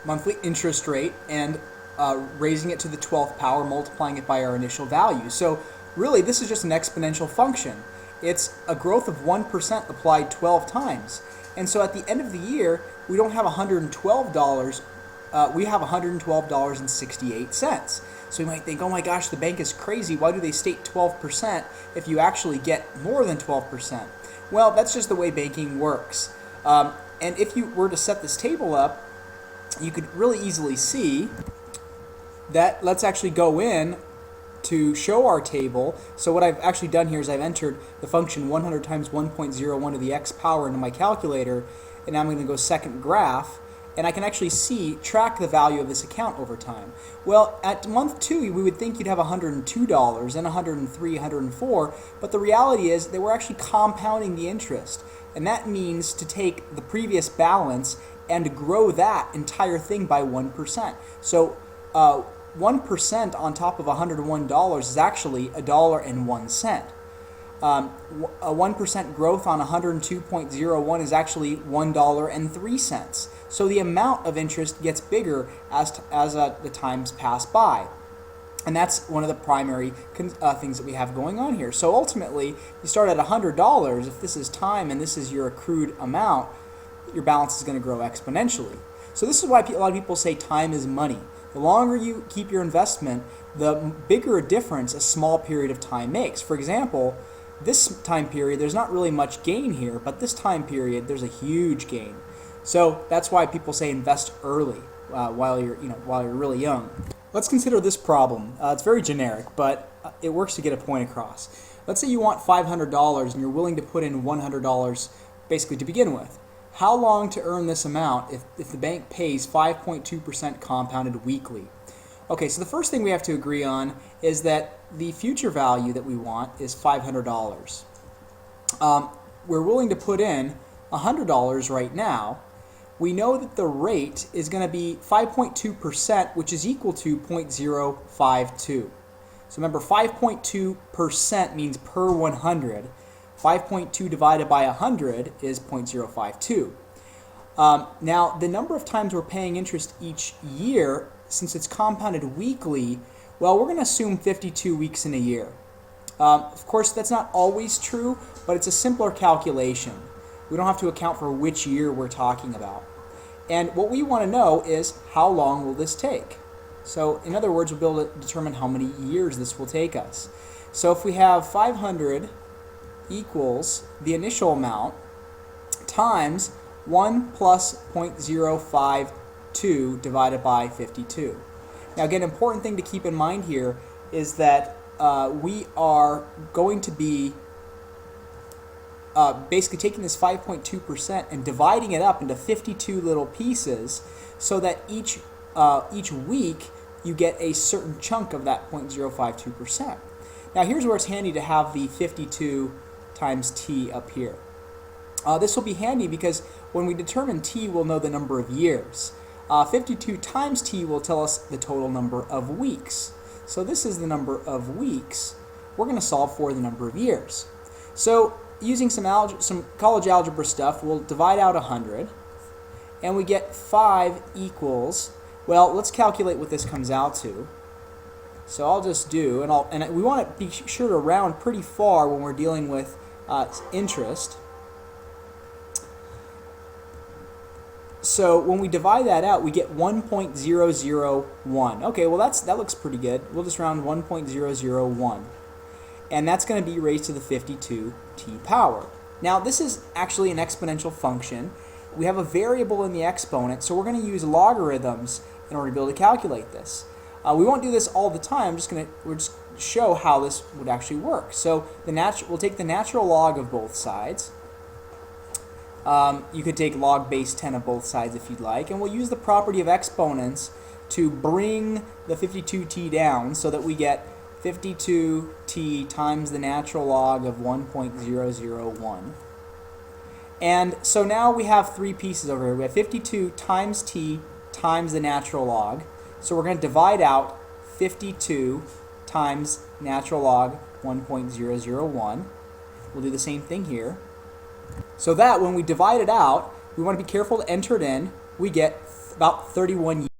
monthly interest rate and raising it to the 12th power, multiplying it by our initial value. So really, this is just an exponential function. It's a growth of 1% applied 12 times. And so at the end of the year, we don't have $112, we have $112.68. So you might think, oh my gosh, the bank is crazy. Why do they state 12% if you actually get more than 12%? Well, that's just the way banking works. And if you were to set this table up, you could really easily see that. Let's actually go in to show our table. So what I've actually done here is I've entered the function 100 times 1.01 to the x power into my calculator, and now I'm going to go second graph, and I can actually track the value of this account over time. Well, at month 2, we would think you'd have $102 and $103, $104, but the reality is that we're actually compounding the interest, and that means to take the previous balance and to grow that entire thing by 1%. So 1% on top of $101 is actually $1.01. A 1% growth on 102.01 is actually $1.03. So the amount of interest gets bigger as the times pass by. And that's one of the primary things that we have going on here. So ultimately, you start at $100. If this is time and this is your accrued amount, your balance is going to grow exponentially. So this is why a lot of people say time is money. The longer you keep your investment, the bigger a difference a small period of time makes. For example, this time period, there's not really much gain here, but this time period, there's a huge gain. So that's why people say invest early while you're really young. Let's consider this problem. It's very generic, but it works to get a point across. Let's say you want $500 and you're willing to put in $100 basically to begin with. How long to earn this amount if the bank pays 5.2% compounded weekly? Okay, so the first thing we have to agree on is that the future value that we want is $500. We're willing to put in $100 right now. We know that the rate is going to be 5.2%, which is equal to 0.052. So remember, 5.2% means per 100. 5.2 divided by 100 is 0.052. Now, the number of times we're paying interest each year, since it's compounded weekly, well, we're going to assume 52 weeks in a year. Of course, that's not always true, but it's a simpler calculation. We don't have to account for which year we're talking about. And what we want to know is how long will this take? So, in other words, we'll be able to determine how many years this will take us. So if we have 500 equals the initial amount times 1 plus 0.052 divided by 52. Now again, an important thing to keep in mind here is that we are going to be basically taking this 5.2% and dividing it up into 52 little pieces so that each week you get a certain chunk of that 0.052%. Now here's where it's handy to have the 52 times t up here. This will be handy because when we determine t, we'll know the number of years. 52 times t will tell us the total number of weeks. So this is the number of weeks. We're going to solve for the number of years. So using some college algebra stuff, we'll divide out 100, and we get 5 equals, well, let's calculate what this comes out to. So I'll just do, and we want to be sure to round pretty far when we're dealing with interest. So when we divide that out, we get 1.001. Okay, well that looks pretty good. We'll just round 1.001. And that's going to be raised to the 52 t power. Now this is actually an exponential function. We have a variable in the exponent, so we're going to use logarithms in order to be able to calculate this. We won't do this all the time. We'll just show how this would actually work. So we'll take the natural log of both sides. You could take log base 10 of both sides if you'd like, and we'll use the property of exponents to bring the 52t down so that we get 52t times the natural log of 1.001. And so now we have three pieces over here. We have 52 times t times the natural log. So we're going to divide out 52 times natural log 1.001. We'll do the same thing here. So that when we divide it out, we want to be careful to enter it in. We get about 31 years.